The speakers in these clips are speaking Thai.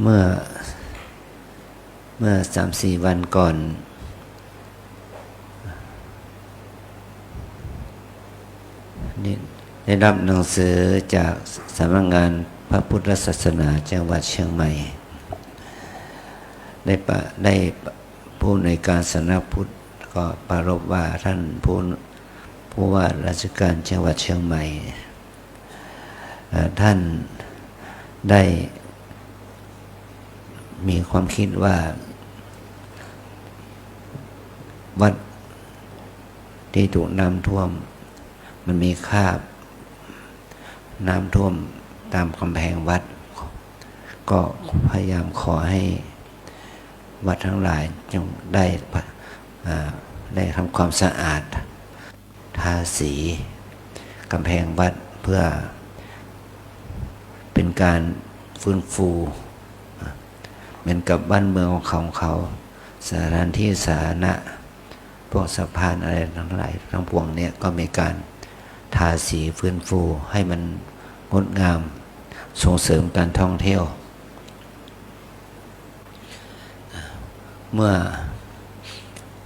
เมื่อ3-4 วันก่อนนี่ได้รับหนังสือจากสำนักงานพระพุทธศาสนาจังหวัดเชียงใหม่ได้ผู้ในการสำนักพุทธก็ปรารภว่าท่านผู้ว่าราชการจังหวัดเชียงใหม่ท่านได้มีความคิดว่าวัดที่ถูกน้ำท่วมมันมีคราบน้ำท่วมตามกำแพงวัดก็พยายามขอให้วัดทั้งหลายจงได้ทำความสะอาดทาสีกำแพงวัดเพื่อเป็นการฟื้นฟูเหมือนกับบ้านเมืองของเขาสถานที่สาธารณะพวกสะพานอะไรทั้งหลายทั้งปวงเนี่ยก็มีการทาสีฟื้นฟูให้มันงดงามส่งเสริมการท่องเที่ยวเมื่อ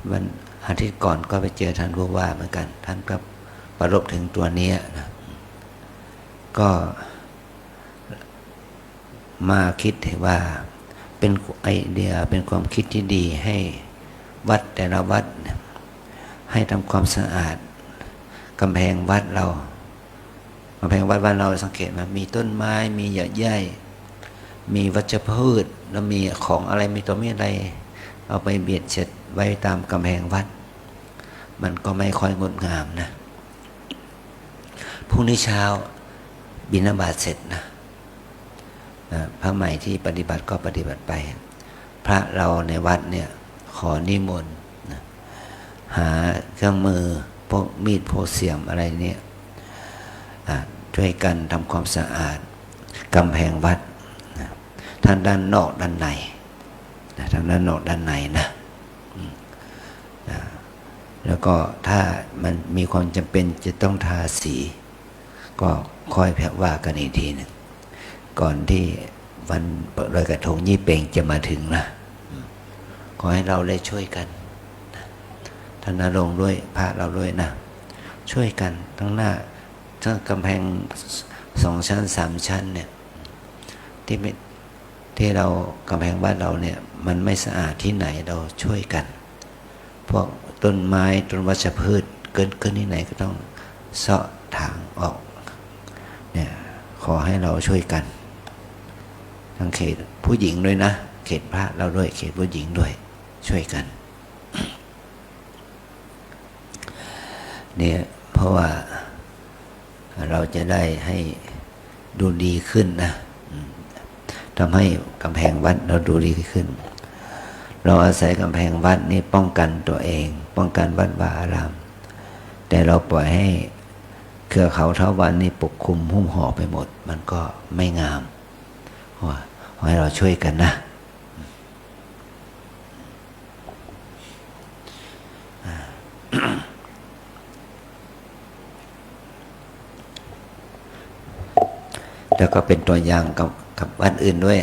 วันอาทิตย์ก่อนก็ไปเจอท่านผู้ว่าเหมือนกันท่านก็ประรบถึงตัวนี้นะก็มาคิดว่าเป็นไอเดียเป็นความคิดที่ดีให้วัดแต่ละวัดให้ทำความสะอาดกำแพงวัดเรากำแพงวัดบ้านเราสังเกตไหมมีต้นไม้มีหญ้าใหญ่มีวัชพืชแล้วมีของอะไรมีตัวมีอะไรเอาไปเบียดเช็ดไว้ตามกำแพงวัดมันก็ไม่ค่อยงดงามนะพรุ่งนี้เช้าบิณฑบาตเสร็จนะพระใหม่ที่ปฏิบัติก็ปฏิบัติไปพระเราในวัดเนี่ยขอนิมนต์หาเครื่องมือพวกมีดพวกเสียมอะไรเนี่ยช่วยกันทำความสะอาดกำแพงวัดทั้งด้านนอกด้านในทั้งด้านนอกด้านในนะแล้วก็ถ้ามันมีความจำเป็นจะต้องทาสีก็ค่อยแผ่ว่ากันอีกทีหนึ่งก่อนที่วันลอยกระทงยี่เป่งจะมาถึงนะขอให้เราได้ช่วยกันท่านนรงค์ด้วยพระเราด้วยนะช่วยกันทั้งหน้าทั้งกำแพง2 ชั้น 3 ชั้นเนี่ยที่เรากำแพงบ้านเราเนี่ยมันไม่สะอาดที่ไหนเราช่วยกันพวกต้นไม้ต้นวัชพืชเกินที่ไหนก็ต้องเสาะถางออกเนี่ยขอให้เราช่วยกันทั้งเขตผู้หญิงด้วยนะเขตพระเราด้วยเขตผู้หญิงด้วยช่วยกันเนี่ยเพราะว่าเราจะได้ให้ดูดีขึ้นนะทำให้กำแพงวัดเราดูดีขึ้นเราอาศัยกำแพงวัดนี่ป้องกันตัวเองป้องกันวัดวาอารามแต่เราปล่อยให้เครือเขาเท้าวันนี่ปกคลุมหุ้มห่อไปหมดมันก็ไม่งามขอให้เราช่วยกันนะแล้วก็เป็นตัวอย่างกับวัดอื่นด้วย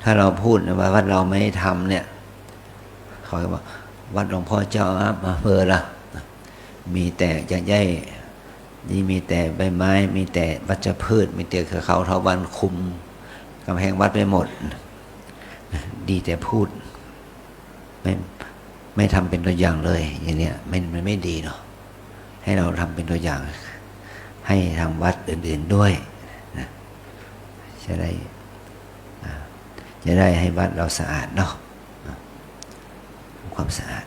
ถ้าเราพูดว่าวัดเราไม่ทำเนี่ยเขาบอกวัดหลวงพ่อเจ้าอำเภอละมีแต่หญ้าใหญ่นี่มีแต่ใบไม้มีแต่วัชพืชมีแต่เครือเขาเถาวัลย์คุมกำแพงวัดไปหมดดีแต่พูดไม่ทำเป็นตัวอย่างเลยอย่างเนี้ยมันไม่ดีเนาะให้เราทำเป็นตัวอย่างให้ทางวัดอื่นๆด้วยนะจะได้ให้วัดเราสะอาดเนาะความสะอาด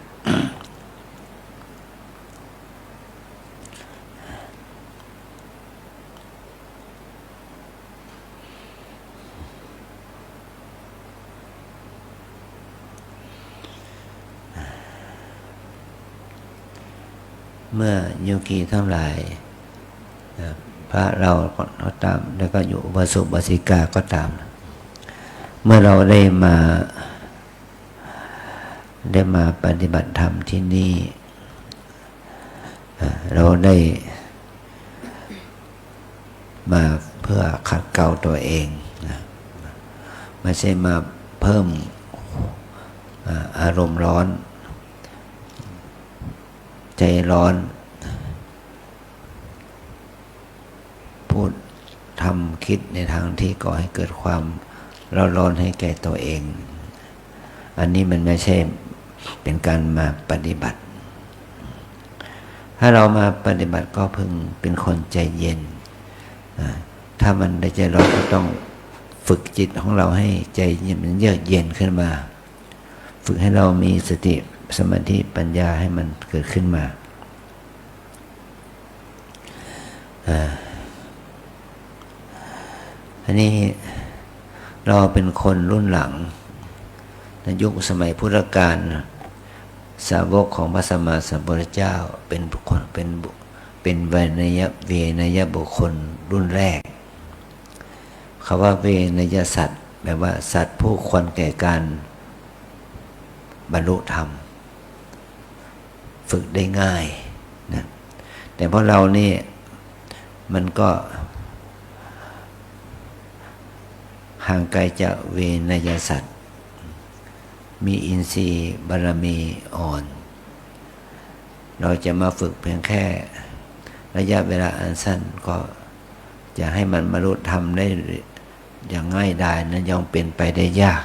เมื่อโยคีทั้งหลายพระเราก็ตามแล้วก็อยู่อุบาสกอุบาสิกาก็ตามเมื่อเราได้มาปฏิบัติธรรมที่นี่เราได้มาเพื่อขัดเกลาตัวเอง ไม่ใช่มาเพิ่มอารมณ์ร้อนใจร้อนพูดทำคิดในทางที่ก่อให้เกิดความร้อนให้แก่ตัวเองอันนี้มันไม่ใช่เป็นการมาปฏิบัติถ้าเรามาปฏิบัติก็พึงเป็นคนใจเย็นถ้ามันได้ใจร้อนก็ต้องฝึกจิตของเราให้ใจมันเยือกเย็นขึ้นมาฝึกให้เรามีสติสมาธิปัญญาให้มันเกิดขึ้นมาอันนี้เราเป็นคนรุ่นหลังในยุคสมัยพุทธกาลสาวกของพระสัมมาสัมพุทธเจ้าเป็นบุคคลเป็นเวไนยบุคคลรุ่นแรกคำว่าเวนยสัตว์แปลว่าสัตว์ผู้ควรแก่การบรรลุธรรมฝึกได้ง่ายนะแต่เพราะเรานี่มันก็ห่างไกลจากเวนยสัตว์มีอินทรีย์บารมีอ่อนเราจะมาฝึกเพียงแค่ระยะเวลาอันสั้นก็จะให้มันบรรลุธรรมได้อย่างง่ายดายนั้นย่อมเป็นไปได้ยาก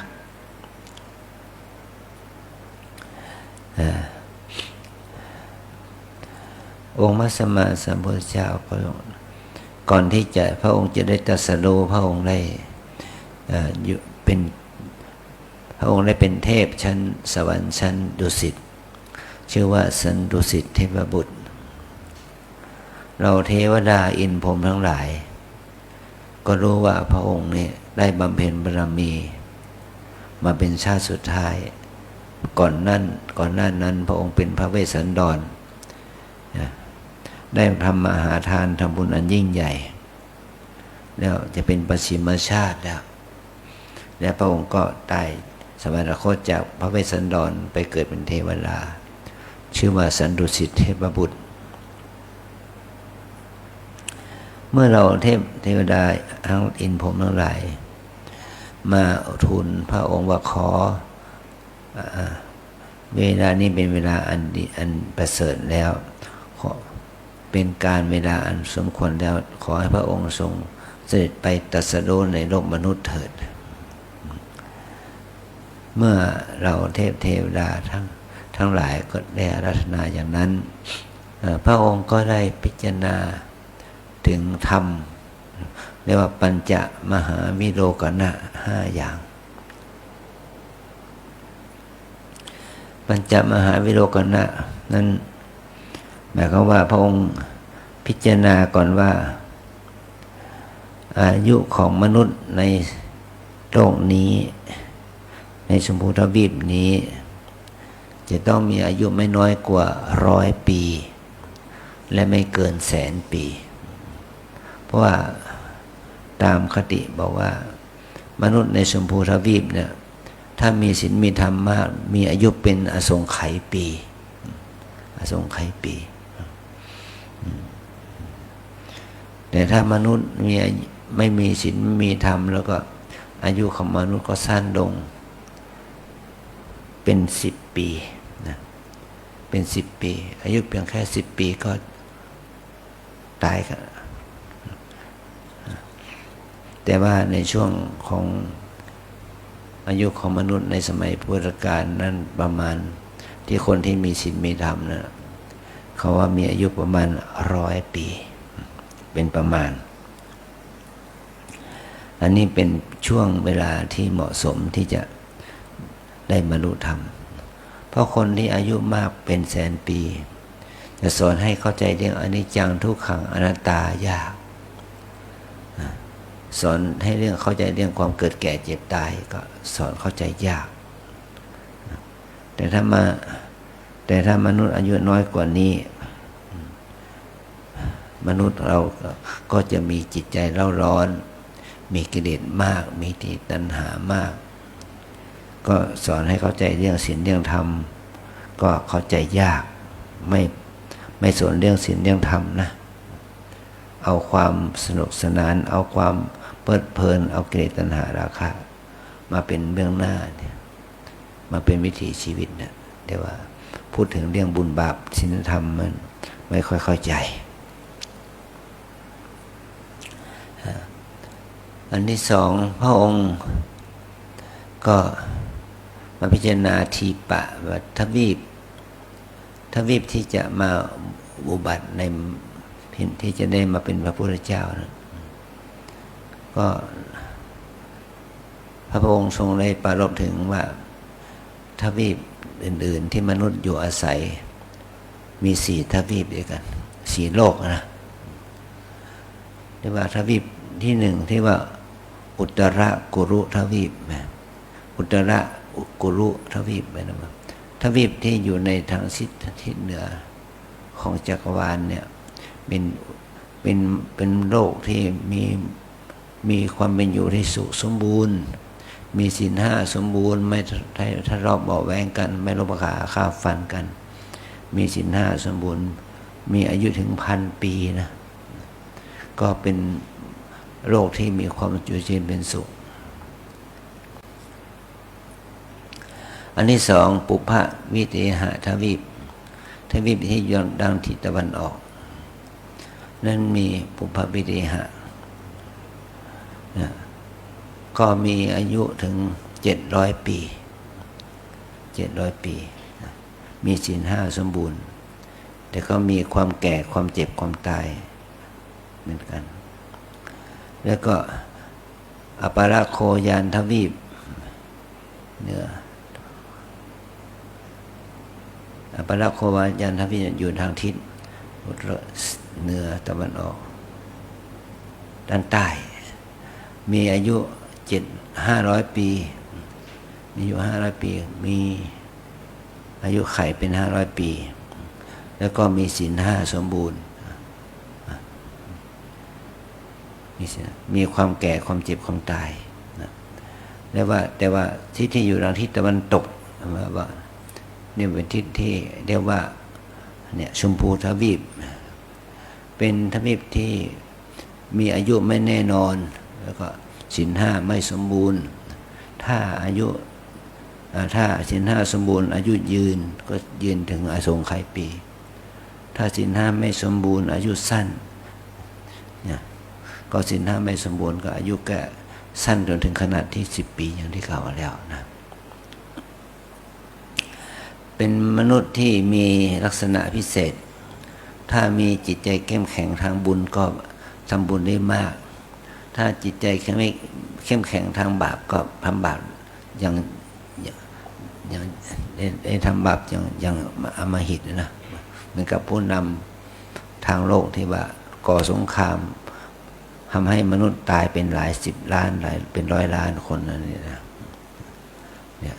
องค์พระสัมมาสัมพุทธเจ้าก่อนที่จะพระองค์จะได้ตรัสรู้พระองค์ได้พระองค์ได้เป็นเทพชั้นสวรรค์ชั้นดุสิตชื่อว่าสันดุสิตเทพบุตรเราเทวดาอินพรหมทั้งหลายก็รู้ว่าพระองค์นี่ได้บำเพ็ญบารมีมาเป็นชาติสุดท้ายก่อนหน้านั้นพระองค์เป็นพระเวสสันดรได้ทำมหาทานทำบุญอันยิ่งใหญ่แล้วจะเป็นปัจฉิมชาติแล้วพระองค์ก็ตายสวรรคตจากพระเวสสันดรไปเกิดเป็นเทวดาชื่อว่าสันดุสิตเทพบุตรเมื่อเราเทวดาทั้งอินพรหมทั้งหลายมาทูลพระองค์ว่าขอเวลานี้เป็นเวลาอันประเสริฐแล้วเป็นการเวลาอันสมควรแล้วขอให้พระองค์ทรงเสด็จไปตรัสรู้ในโลกมนุษย์เถิดเมื่อเราเทวดาทั้งหลายก็ได้อาราธนาอย่างนั้นพระองค์ก็ได้พิจารณาถึงธรรมเรียกว่าปัญจมหาวิโรกนะ5อย่างปัญจมหาวิโรกนะนั้นหมายความว่าพระองค์พิจารณาก่อนว่าอายุของมนุษย์ในโลกนี้ในชมพูทวีปนี้จะต้องมีอายุไม่น้อยกว่า100 ปีและไม่เกิน100,000 ปีเพราะว่าตามคติบอกว่ามนุษย์ในชมพูทวีปเนี่ยถ้ามีศีลมีธรรมมากมีอายุเป็นอสงไขยปีอสงไขยปีแต่ถ้ามนุษย์ไม่มีศีลไม่มีธรรมแล้วก็อายุของมนุษย์ก็สั้นลงเป็น10 ปีนะเป็น10 ปีอายุเพียงแค่10 ปีก็ตายกันแต่ว่าในช่วงของอายุของมนุษย์ในสมัยพุทธกาลนั้นประมาณที่คนที่มีศีลมีธรรมนะเขาว่ามีอายุประมาณ100 ปีเป็นประมาณอันนี้เป็นช่วงเวลาที่เหมาะสมที่จะได้บรรลุธรรมเพราะคนที่อายุมากเป็น100,000 ปีจะสอนให้เข้าใจเรื่องอนิจจังทุกขังอนัตตายากสอนให้เรื่องเข้าใจเรื่องความเกิดแก่เจ็บตายก็สอนเข้าใจยากแต่ถ้ามนุษย์อายุน้อยกว่านี้มนุษย์เราก็จะมีจิตใจเร่าร้อนมีกิเลสมากมีที่ตัณหามากก็สอนให้เข้าใจเรื่องศีลเรื่องธรรมก็เข้าใจยากไม่สนเรื่องศีลเรื่องธรรมนะเอาความสนุกสนานเอาความเพลิดเพลินเอากิเลสตัณหาราคะ มาเป็นเบื้องหน้าเนี่ยมาเป็นวิถีชีวิตเนี่ยเดี๋ยวว่าพูดถึงเรื่องบุญบาปศีลธรรมมันไม่ค่อยเข้าใจอันที่สองพระองค์ก็มาพิจารณาทีปะว่าทวีปที่จะมาอุบัติในที่จะได้มาเป็นพระพุทธเจ้านะก็พระองค์ทรงได้ปรารภถึงว่าทวีปอื่นๆที่มนุษย์อยู่อาศัยมี4 ทวีปด้วยกัน4 โลกนะเรียกว่าทวีปที่1ที่ว่าอุตรกุรุทวีปอุตรกุรุทวีปนะทวีปที่อยู่ในทางทิศเหนือของจักรวาลเนี่ยเป็นโลกที่มีความเป็นอยู่ที่สุขสมบูรณ์มีศีล5สมบูรณ์ไม่ทะเลาะเบาะแว้งกันไม่ลบขาฆ่าฟันกันมีศีล5สมบูรณ์มีอายุถึง1,000 ปีนะก็เป็นโลกที่มีความอยู่เย็นเป็นสุขอันที่สองปุพพวิเทหทวีปที่ย้อนดังทิศตะวันออกนั้นมีปุพพวิเทหะนะก็มีอายุถึง700 ปี700 ปีมีศีล5สมบูรณ์แต่ก็มีความแก่ความเจ็บความตายเหมือนกันแล้วก็อปาราโคยานทวีปเหนืออปาราโควายานทวีปอยู่ทางทิศเหนือตะวันออกด้านใต้มีอายุ500 ปีมีอายุ500 ปีมีอายุไขเป็น500 ปีแล้วก็มีศีล5สมบูรณ์มีความแก่ความเจ็บความตายนะแต่ว่าที่อยู่ทางทิศตะวันตกว่านี่เป็นทิศที่เรียกว่าเนี่ยชมพูทวีปเป็นทวีปที่มีอายุไม่แน่นอนแล้วก็ศีล5ไม่สมบูรณ์ถ้าศีล5สมบูรณ์อายุยืนก็ยืนถึงอสงไขยปีถ้าศีล5ไม่สมบูรณ์อายุสั้นเนี่ยก็ศีล5ไม่สมบูรณ์ก็อายุแก่สั้นจนถึงขนาดที่10 ปีอย่างที่กล่าวมาแล้วนะเป็นมนุษย์ที่มีลักษณะพิเศษถ้ามีจิตใจเข้มแข็งทางบุญก็ทำบุญได้มากถ้าจิตใจไม่เข้มแข็งทางบาปก็ทำบาปอย่างได้ทำบาปอย่างอำมหิตนะเหมือนกับผู้นำทางโลกที่ว่าก่อสงครามทำให้มนุษย์ตายเป็นหลาย10 ล้านหลายเป็น100 ล้านคนนั่นนี่นะเนี่ย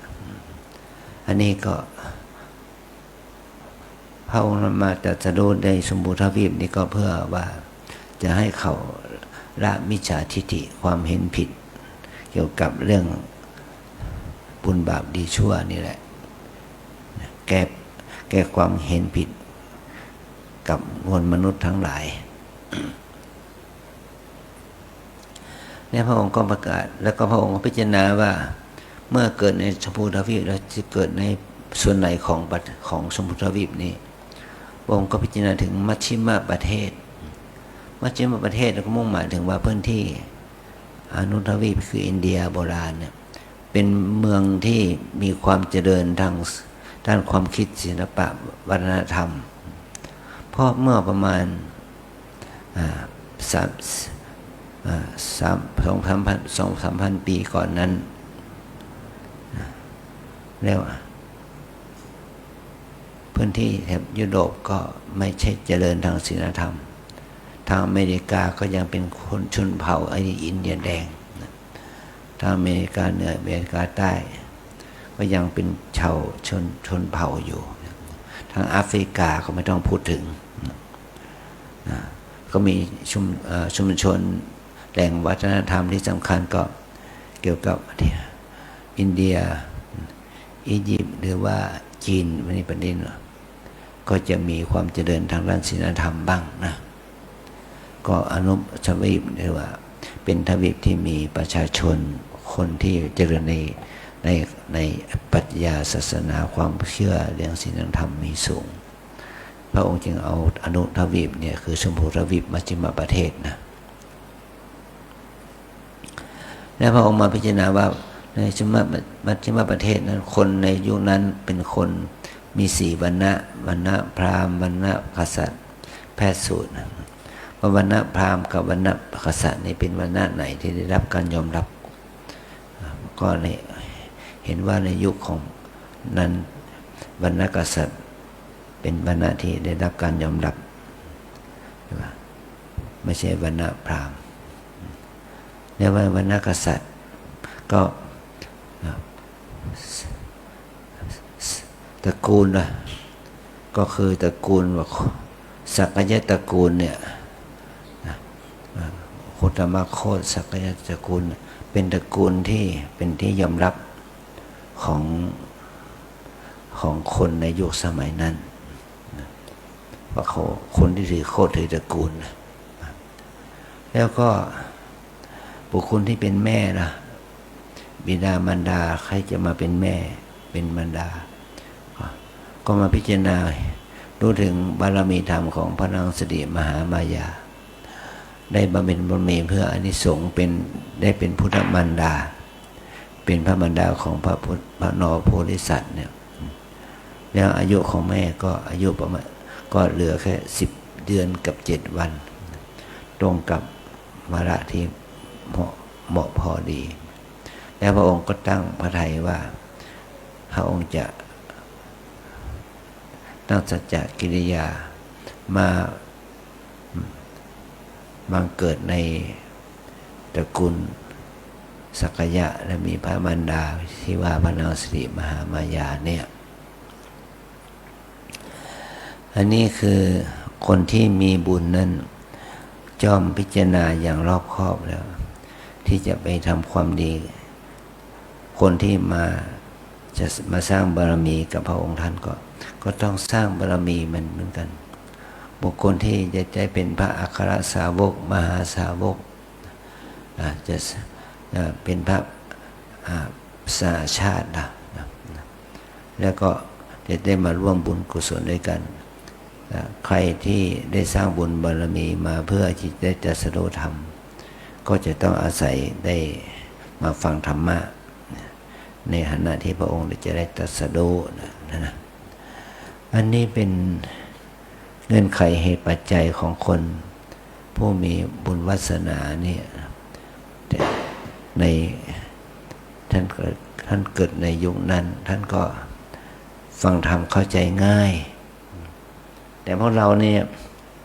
อันนี้ก็พระองค์มาตรัสรู้ในชมพูทวีปนี่ก็เพื่อว่าจะให้เขาละมิจฉาทิฏฐิความเห็นผิดเกี่ยวกับเรื่องบุญบาปดีชั่วนี่แหละแก้ความเห็นผิดกับมวลมนุษย์ทั้งหลายเนี่ยพระองค์ก็ประกาศแล้วก็พระองค์ก็พิจารณาว่าเมื่อเกิดในชมพูทวีปแล้วจะเกิดในส่วนไหนของชมพูทวีปนี้พระองค์ก็พิจารณาถึงมัชชิมประเทศมัชชิมประเทศก็มุ่งหมายถึงว่าพื้นที่อนุทวีปคืออินเดียโบราณเนี่ยเป็นเมืองที่มีความเจริญทางด้านความคิดศิลปะวัฒนธรรมเพราะเมื่อประมาณ2,000 ปีก่อนนั้นเรียกว่าพื้นที่แถบยุโรปก็ไม่ใช่เจริญทางศีลธรรมทางอเมริกาก็ยังเป็นคนชนเผ่าอินเดียแดงทางอเมริกาเหนืออเมริกาใต้ก็ยังเป็นชนเผ่าอยู่ทางแอฟริกาก็ไม่ต้องพูดถึงก็มีชุมชนแหล่งวัฒนธรรมที่สำคัญก็เกี่ยวกับอินเดียอียิปต์หรือว่าจีนในประเด็นก็จะมีความเจริญทางด้านศีลธรรมบ้างนะก็อนุทวีปเรียกว่าเป็นทวีปที่มีประชาชน คนที่เจริญในในปรัชญาศาสนาความเชื่อเรื่องศีลธรรมมีสูงพระองค์จึงเอาอนุทวีปเนี่ยคือชมพูทวีปมัชฌิมประเทศนะและพระองค์มาพิจารณาว่าในมัชฌิมประเทศนั้นคนในยุคนั้นเป็นคนมี4 วรรณะวรรณะพราหมณ์วรรณะกษัตริย์แพทย์สูตรวรรณะพราหมณ์กับวรรณะกษัตริย์นี่เป็นวรรณะไหนที่ได้รับการยอมรับก็เห็นว่าในยุคของนั้นวรรณะกษัตริย์เป็นวรรณะที่ได้รับการยอมรับไม่ใช่วรรณะพราหมณ์แล้ววรรณะกษัตริย์ก็ตระกูลนะก็คือตระกูลว่าสักยะตระกูลเนี่ยโคตมโคตสักยะตระกูลเป็นตระกูลที่เป็นที่ยอมรับของคนในยุคสมัยนั้นว่าคนที่ถือโคตรถือตระกูลแล้วก็บุคคลที่เป็นแม่นะบิดามารดาใครจะมาเป็นแม่เป็นมารดาก็มาพิจารณารู้ถึงบารมีธรรมของพระนางสิริมหามายาได้บำเพ็ญบุญมีเพื่ออานิสงส์ได้เป็นพุทธมารดาเป็นพระมารดาของพระนรโพธิสัตว์เนี่ยแล้วอายุของแม่ก็อายุประมาณก็เหลือแค่10 เดือนกับ7 วันตรงกับวาระที่เหมาะพอดีแล้วพระองค์ก็ตั้งพระทัยว่าพระองค์จะตั้งสัจจกิริยามาบังเกิดในตระกูลสักยะและมีพระมารดาที่ว่าพระนางสิริมหามายาเนี่ยอันนี้คือคนที่มีบุญนั้นจ้อมพิจารณาอย่างรอบคอบแล้วที่จะไปทำความดีคนที่จะมาสร้างบารมีกับพระองค์ท่านก็ต้องสร้างบารมีมันเหมือนกันบุคคลที่จะเป็นพระอัครสาวกมหาสาวกจะเป็นพระสาชาติแล้วก็จะได้มาร่วมบุญกุศลด้วยกันใครที่ได้สร้างบุญบารมีมาเพื่อที่จะตรัสรู้ธรรมก็จะต้องอาศัยได้มาฟังธรรมะในขณะที่พระองค์จะได้ตรัสรู้นะอันนี้เป็นเงื่อนไขเหตุปัจจัยของคนผู้มีบุญวาสนาเนี่ยในท่านเกิดในยุคนั้นท่านก็ฟังธรรมเข้าใจง่ายแต่พวกเราเนี่ย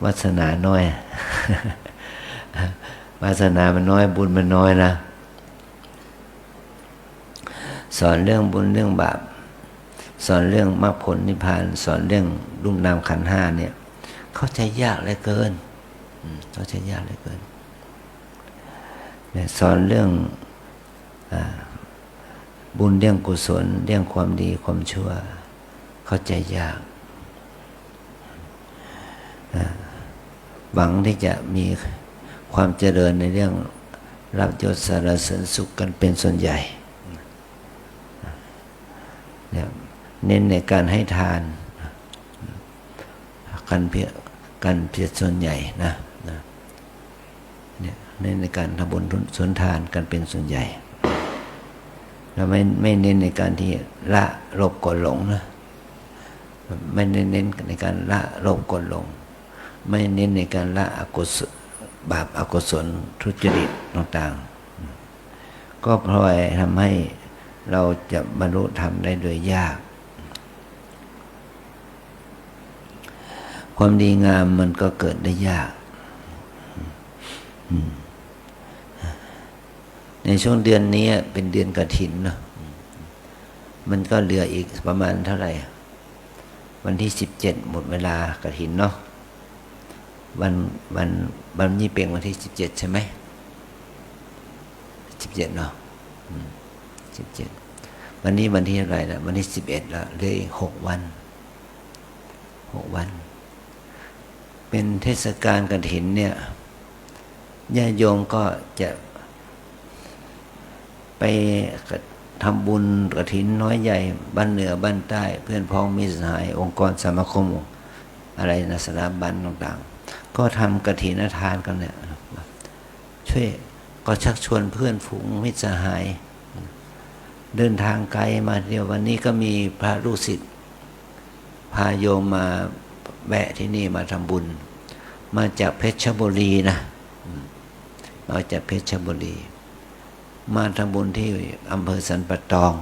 วาสนาน้อย วาสนามันน้อยบุญมันน้อยนะสอนเรื่องบุญเรื่องบาปสอนเรื่องมรรคผลนิพพานสอนเรื่องรูปนามขันธ์5เนี่ยเข้าใจยากเหลือเกินเข้าใจยากเหลือเกินสอนเรื่องบุญเรื่องกุศลเรื่องความดีความชั่วเข้าใจยากหวังที่จะมีความเจริญในเรื่องรับยศสรรเสริญสุขกันเป็นส่วนใหญ่เน้นในการให้ทานการเพียรส่วนใหญ่นะเน้นในการทำบุญสุนทานกันเป็นส่วนใหญ่แล้วไม่เน้นในการที่ละโลภโกรธหลงนะไม่เน้นในการละโลภโกรธหลงไม่เน้นในการละอกุศลบาปอกุศลทุจริตต่างๆก็พลอยทำให้เราจะบรรลุธรรมได้โดยยากความดีงามมันก็เกิดได้ยากในช่วงเดือนนี้เป็นเดือนกฐินเนาะมันก็เหลืออีกประมาณเท่าไหร่วันที่17หมดเวลากฐินเนาะวันยี่เป่งวันที่17ใช่ไหม17เนาะ17วันนี้วันที่อะไรนะวันที่11แล้วเหลืออีก6 วันเป็นเทศกาลกฐินเนี่ยญาติโยมก็จะ ไปทำบุญกฐินน้อยใหญ่บ้านเหนือบ้านใต้เพื่อนพ้องมิตรสหายองค์กรสมาคมอะไรนะสถาบันต่างๆก็ทำกฐินทานกันเนี่ยช่วยก็ชักชวนเพื่อนฝูงมิตรสหายเดินทางไกลมาเดียววันนี้ก็มีพระลูกศิษย์พาโยมมาแวะที่นี่มาทำบุญมาจากเพชรบุรีนะมาจากเพชรบุรีมาทำบุญที่อำเภอสันปะตอง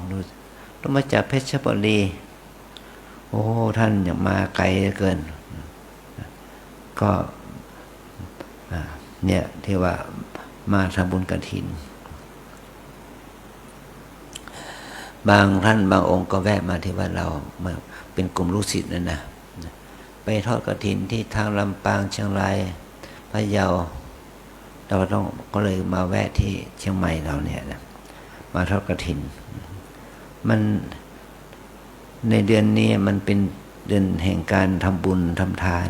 ต้องมาจากเพชรบุรีโอ้ท่านอย่างมาไกลเกินก็เนี่ยที่ว่ามาทำบุญกฐินบางท่านบางองค์ก็แวะมาที่ว่าเรามาเป็นกลุ่มลูกศิษย์นั่นนะไปทอดกฐินที่ทางลำปางเชียงรายพะเยาเราก็เลยมาแวะที่เชียงใหม่เราเนี่ยนะมาทอดกฐินมันในเดือนนี้มันเป็นเดือนแห่งการทำบุญทำทาน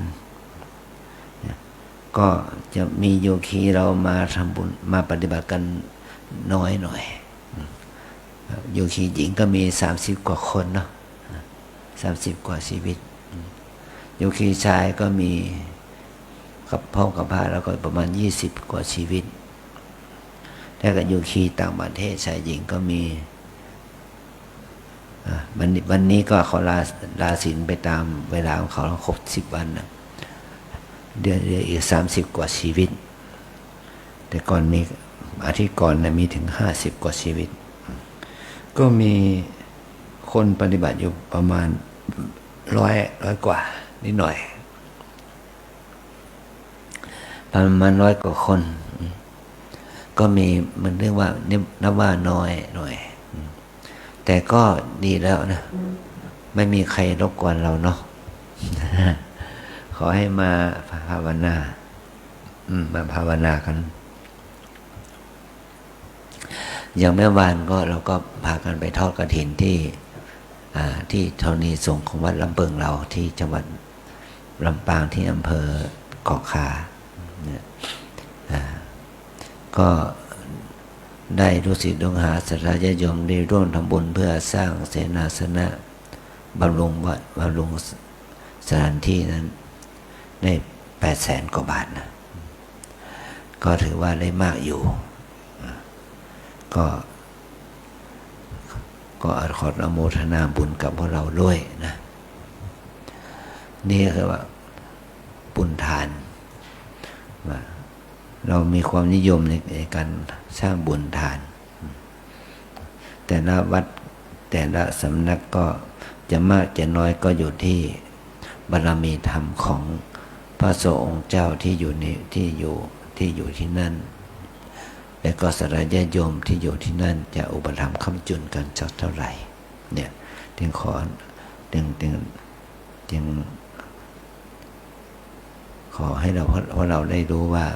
ก็จะมีโยคีเรามาทำบุญมาปฏิบัติกันน้อยหน่อยโยคีหญิงก็มี30 กว่าคนเนาะ30 กว่าชีวิตโยคีชายก็มีกับพ่อกับพาแล้วก็ประมาณ20 กว่าชีวิตแต่กับโยคีต่างประเทศชายหญิงก็มีวันนี้ก็เขาลาศีลไปตามเวลาของเขาครบ10 วันนะเดือนอีก30 กว่าชีวิตแต่ก่อนมีอาทิตย์ก่อนนะมีถึง50 กว่าชีวิตก็มีคนปฏิบัติอยู่ประมาณร้อยกว่านิดหน่อยประมาณ100 กว่าคนก็มีมันเรียกว่านับว่าน้อยหน่อยแต่ก็ดีแล้วนะไม่มีใครรบกวนเราเนาะ ขอให้มาภาวนามาภาวนากันอย่างเมื่อวานก็เราก็พากันไปทอดกฐินที่ธรณีสงฆ์ของวัดลำเปิงเราที่จังหวัดลำปางที่อำเภอเกาะขาเนี่ยก็ได้รู้สิทธิ์ดวงหาศรัทธาญาติโยมได้ร่วมทำบุญเพื่อสร้างเสนาสนะบำรุงวัดบำรุงสถานที่นั้นได้800,000 กว่าบาทนะก็ถือว่าได้มากอยู่ก็ขออนุโมทนาบุญกับพวกเราด้วยนะนี่คือว่าบุญทานว่าเรามีความนิยมในการสร้างบุญทานแต่ละวัดแต่ละสำนักก็จะมากจะน้อยก็อยู่ที่บารมีธรรมของพระสงฆ์เจ้าที่อยู่ที่นั่นและก็สารญาติโยมที่อยู่ที่นั่นจะอุปถัมภ์ค้ำจุนกันสักเท่าไหร่เนี่ยจึงขอให้เพราะเราได้รู้ว่า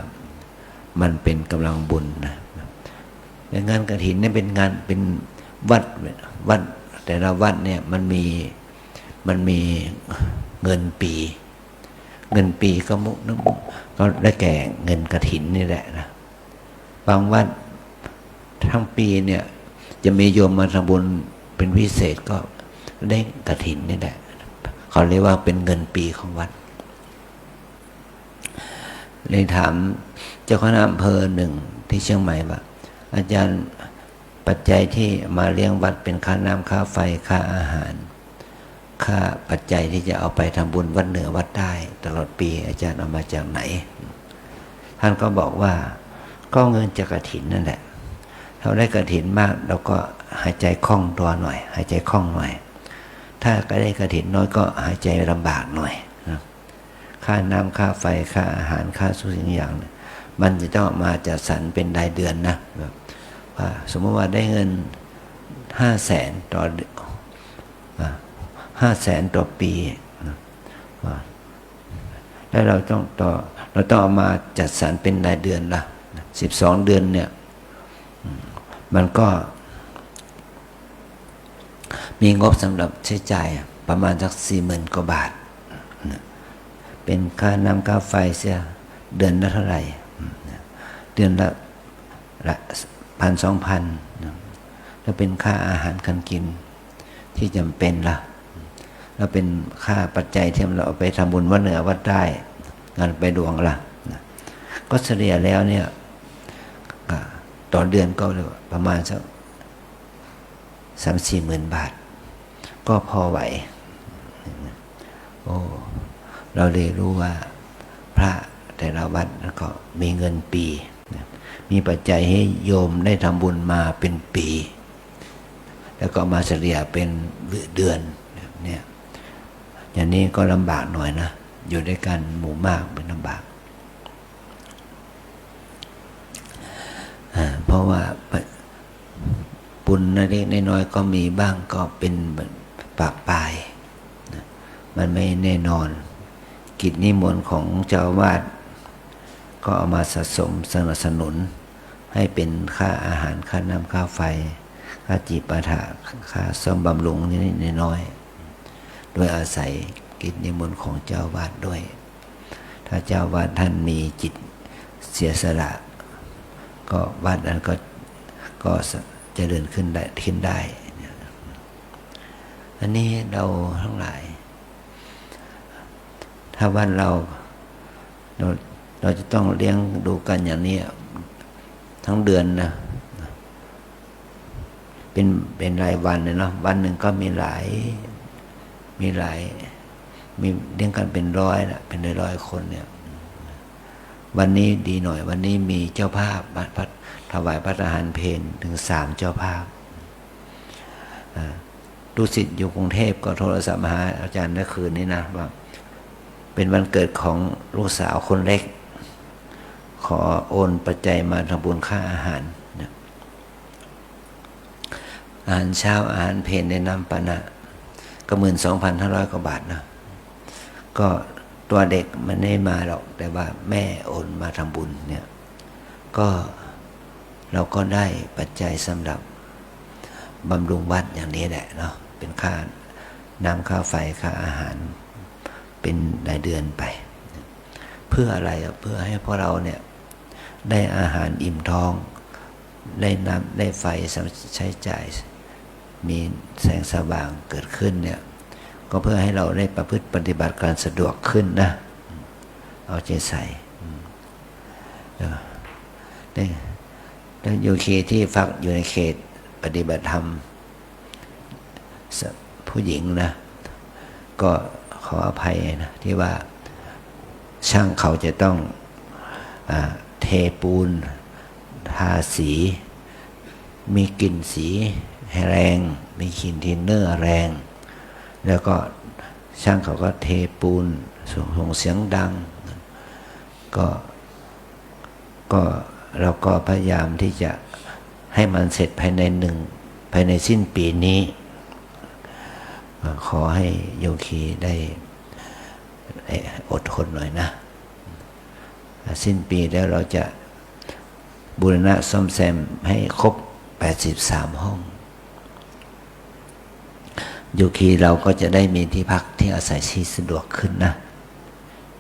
มันเป็นกำลังบุญนะงานกฐินเนี่ยเป็นงานเป็นวัดแต่ละวัดเนี่ยมันมีเงินปีก็ได้แก่เงินกฐินนี่แหละนะบางวัดทั้งปีเนี่ยจะมีโยมมาทำบุญเป็นพิเศษก็ได้กฐินนี่แหละเขาเรียกว่าเป็นเงินปีของวัดเลยถามเจ้าคณะอำเภอหนึ่งที่เชียงใหม่ว่าอาจารย์ปัจจัยที่มาเลี้ยงวัดเป็นค่าน้ำค่าไฟค่าอาหารค่าปัจจัยที่จะเอาไปทำบุญวัดเหนือวัดใต้ตลอดปีอาจารย์เอามาจากไหนท่านก็บอกว่าก็เงินจากกฐินนั่นแหละถ้าได้กฐินมากเราก็หายใจคล่องตัวหน่อยหายใจคล่องหน่อยถ้าก็ได้กฐินน้อยก็หายใจลำบากหน่อยนะค่าน้ำค่าไฟค่าอาหารค่าทุกสิ่งอย่างมันจะต้องมาจัดสรรเป็นรายเดือนนะแบบว่าสมมติว่าได้เงิน500,000ต่อ500,000ต่อปีแล้วเราต้องเอามาจัดสรรเป็นรายเดือนละ12 เดือนเนี่ยมันก็มีงบสำหรับใช้จ่ายประมาณสัก40,000 กว่าบาทเป็นค่าน้ำค่าไฟเสียเดือนละเท่าไหร่เดือนละ1,000-2,000 แล้วเป็นค่าอาหารการกินที่จำเป็นล่ะแล้วเป็นค่าปัจจัยที่เราเอาไปทำบุญวัดเหนือวัดใต้งานไปดวงล่ะก็เฉลี่ยแล้วเนี่ยต่อเดือนก็ประมาณสัก3-4 หมื่นบาทก็พอไหวโอ้เราเลยรู้ว่าพระแต่ละวัดก็มีเงินปีมีปัจจัยให้โยมได้ทำบุญมาเป็นปีแล้วก็มาเฉลี่ยเป็นเดือนเนี่ยอย่างนี้ก็ลำบากหน่อยนะอยู่ด้วยกันหมู่มากเป็นลำบากเพราะว่าบุญเล็กน้อยก็มีบ้างก็เป็นปากปลายมันไม่แน่นอนกิจนิมนต์ของเจ้าอาวาสก็เอามาสะสมสนับสนุนให้เป็นค่าอาหารค่าน้ำค่าไฟค่าจิปาถะค่าซ่อมบำรุงนิดน้อยโดยอาศัยกิจนิมนต์ของเจ้าอาวาสด้วย ถ้าเจ้าอาวาสท่านมีจิตเสียสละก็วัดนั้นก็เจริญขึ้นได้อันนี้เราทั้งหลายถ้าวัดเราจะต้องเลี้ยงดูกันอย่างนี้ทั้งเดือนนะเป็นรายวันเลยเนาะวันหนึ่งก็มีหลายมีเลี้ยงกันเป็นร้อยนะเป็นร้อยคนเนี่ยวันนี้ดีหน่อยวันนี้มีเจ้าภาพถวายพระทหารเพลถึง3 เจ้าภาพลูกศิษย์อยู่กรุงเทพก็โทรศัพท์มาหาอาจารย์เมื่อคืนนี้นะว่าเป็นวันเกิดของลูกสาวคนเล็กขอโอนปัจจัยมาทำบุญค่าอาหารอาหารเช้าอาหารเพลในน้ำปานะก็12,500 กว่าบาทนะก็ตัวเด็กมันไม่มาหรอกแต่ว่าแม่โอนมาทำบุญเนี่ยก็เราก็ได้ปัจจัยสำหรับบำรุงวัดอย่างนี้แหละเนาะเป็นค่าน้ำค่าไฟค่าอาหารเป็นรายเดือนไปเพื่ออะไรเพื่อให้พวกเราเนี่ยได้อาหารอิ่มท้องได้น้ำได้ไฟใช้จ่ายมีแสงสว่างเกิดขึ้นเนี่ยก็เพื่อให้เราได้ประพฤติปฏิบัติการสะดวกขึ้นนะเอาใจใส่แล้วโยคีที่ฟักอยู่ในเขตปฏิบัติธรรมผู้หญิงนะก็ขออภัยนะที่ว่าช่างเขาจะต้องเทปูนทาสีมีกลิ่นสีแรงมีกลิ่นทินเนอร์แรงแล้วก็ช่างเขาก็เทปูนส่งเสียงดังก็เราก็พยายามที่จะให้มันเสร็จภายในสิ้นปีนี้ขอให้โยคีได้อดทนหน่อยนะสิ้นปีแล้วเราจะบูรณะซ่อมแซมให้ครบ83 ห้องโยคีเราก็จะได้มีที่พักที่อาศัยที่สะดวกขึ้นนะ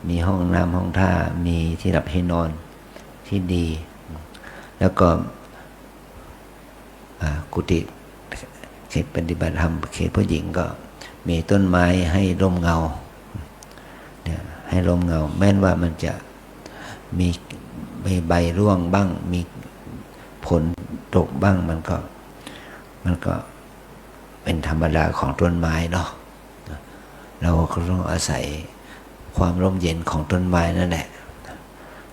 มีห้องน้ำห้องท่ามีที่หลับให้นอนที่ดีแล้วก็กุฏิเขตปฏิบัติธรรมเขตผู้หญิงก็มีต้นไม้ให้ร่มเงาเนี่ยให้ร่มเงาแม้นว่ามันจะมีใบร่วงบ้างมีผลตกบ้างมันก็เป็นธรรมดาของต้นไม้เนาะเราก็ต้องอาศัยความร่มเย็นของต้นไม้นั่นแหละ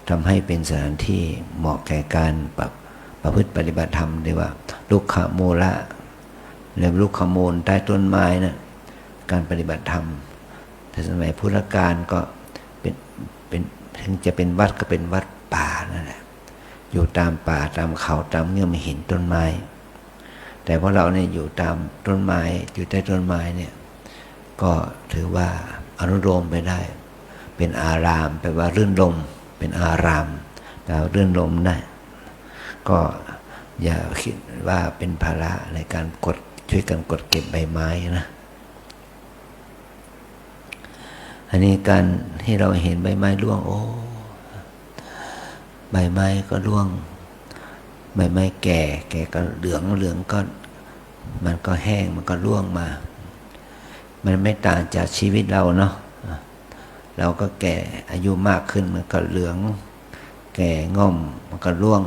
ทำให้เป็นสถานที่เหมาะแก่การประพฤติปฏิบัติธรรมเรียกว่าลูกขโมละเรียกลูกขโมลใต้ต้นไม้นะการปฏิบัติธรรมแต่สมัยพุทธกาลก็เป็นถึงจะเป็นวัดก็เป็นวัดป่านั่นแหละอยู่ตามป่าตามเขาตามเงื่อมหินต้นไม้แต่พวกเราเนี่ยอยู่ตามต้นไม้อยู่ใต้ต้นไม้เนี่ยก็ถือว่าอนุโลมไปได้เป็นอารามแปลว่ารื่นรมเป็นอารามแปลว่ารื่นรมได้ก็อย่าคิดว่าเป็นภาระในการช่วยกันกดเก็บใบไม้นะอันนี้การที่เราเห็นใบไม้ร่วงโอ้ใบไม้ก็ร่วงใบไม้แก่ก็เหลืองก็ มันก็แห้งมันก็ร่วงมา มันไม่ต่างจากชีวิตเราเนาะเราก็แก่อายุมากขึ้นมันก็เหลืองแก่ง่อมมันก็ร่วง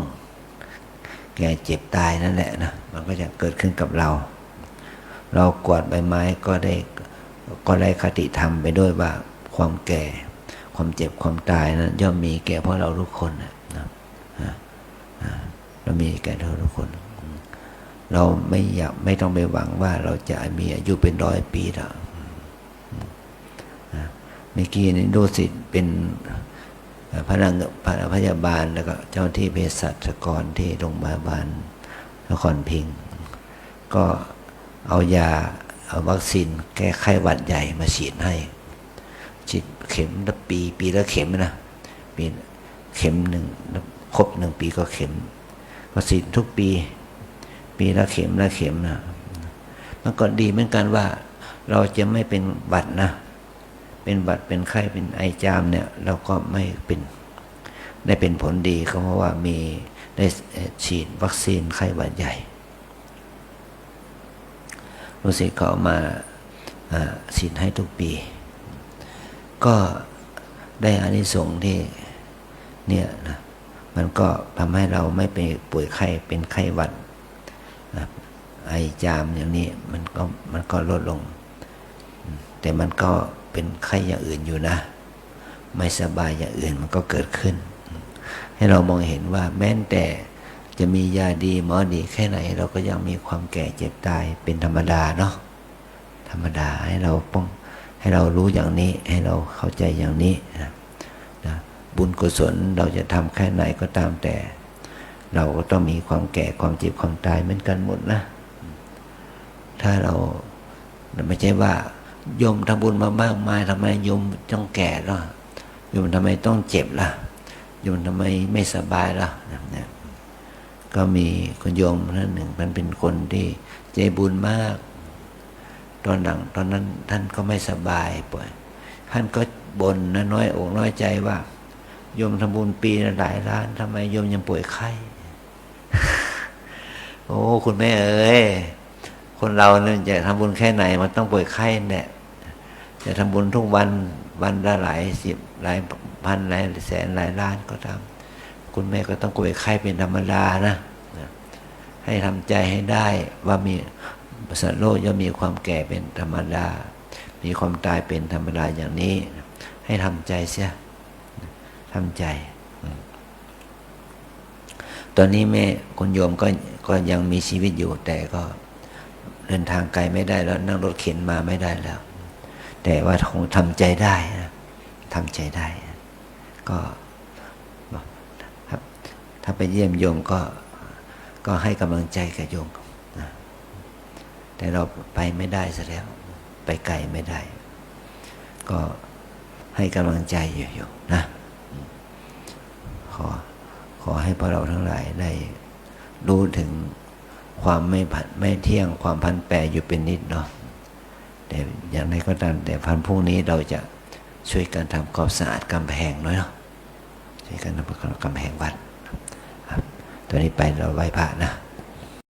แก่เจ็บตายนั่นแหละนะมันก็จะเกิดขึ้นกับเรากวาดใบไม้ก็ได้คติธรรมไปด้วยว่าความแก่ความเจ็บความตายนั้นย่อมมีแก่พวกเราทุกคนนะเรามีแก่เราทุกคนเราไม่ต้องไปหวังว่าเราจะมีอายุเป็น100 ปีหรอกเมื่อกี้นี่ดูสิเป็นพยาบาลแล้วก็เจ้าที่เภสัชกรที่โรงพยาบาลนครพิงค์ก็เอาวัคซีนแก้ไข้หวัดใหญ่มาฉีดให้ฉีดเข็มละปีละเข็มนะปีเข็มหนึ่งครบ1 ปีก็เข็มก็ฉีดทุกปีละเข็มนะมันก็ดีเหมือนกันว่าเราจะไม่เป็นหวัดนะเป็นหวัดเป็นไข้เป็นไอจามเนี่ยเราก็ไม่ได้เป็นผลดีเพราะว่าได้ฉีดวัคซีนไข้หวัดใหญ่รู้สึกเขามาฉีดให้ทุกปีก็ได้อานิสงส์ที่เนี่ยนะมันก็ทำให้เราไม่ไปป่วยไข้เป็นไข้หวัดไอจามอย่างนี้มันก็ลดลงแต่มันก็เป็นไข้อย่างอื่นอยู่นะไม่สบายอย่างอื่นมันก็เกิดขึ้นให้เรามองเห็นว่าแม้แต่จะมียาดีหมอดีแค่ไหนเราก็ยังมีความแก่เจ็บตายเป็นธรรมดาเนาะธรรมดาให้เรารู้อย่างนี้ให้เราเข้าใจอย่างนี้นะบุญกุศลเราจะทำแค่ไหนก็ตามแต่เราก็ต้องมีความแก่ความเจ็บความตายเหมือนกันหมดนะถ้าเราไม่ใช่ว่าโยมทำบุญมามากมายทำไมโยมต้องแก่ล่ะโยมทำไมต้องเจ็บล่ะโยมทำไมไม่สบายล่ะเนี่ยก็มีคุณโยมท่านหนึ่งมันเป็นคนที่ใจบุญมากตอนนั้นท่านก็ไม่สบายป่วยท่านก็บ่นนะน้อยอกน้อยใจว่าโยมทำบุญปีละหลายล้านทำไมโยมยังป่วยไข้ โอ้คุณแม่เอ้ยคนเราเนี่ยจะทำบุญแค่ไหนมันต้องป่วยไข้เนี่ยจะทำบุญทุกวันละหลายสิบหลายพันหลายแสนหลายล้านก็ตามคุณแม่ก็ต้องป่วยไข้เป็นธรรมดานะให้ทำใจให้ได้ว่ามีสัตว์โลกย่อมมีความแก่เป็นธรรมดามีความตายเป็นธรรมดาอย่างนี้ให้ทำใจเสียทำใจตอนนี้แม่คุณโยมก็ยังมีชีวิตอยู่แต่ก็เดินทางไกลไม่ได้แล้วนั่งรถเข็นมาไม่ได้แล้วแต่ว่าคงทำใจได้นะทำใจได้ก็ถ้าไปเยี่ยมโยมก็ให้กำลังใจกับโยมนะแต่เราไปไม่ได้ซะแล้วไปไกลไม่ได้ก็ให้กำลังใจอยู่นะขอให้พวกเราทั้งหลายได้รู้ถึงความไม่เที่ยงความพันแปรอยู่เป็นนิดเนาะแต่อย่างไรก็ตามแต่พรุ่งนี้เราจะช่วยกันทำความสะอาดกำแพงเนาะช่วยกันทำกำแพงวัดตอนนี้ไปเราไหว้พระนะ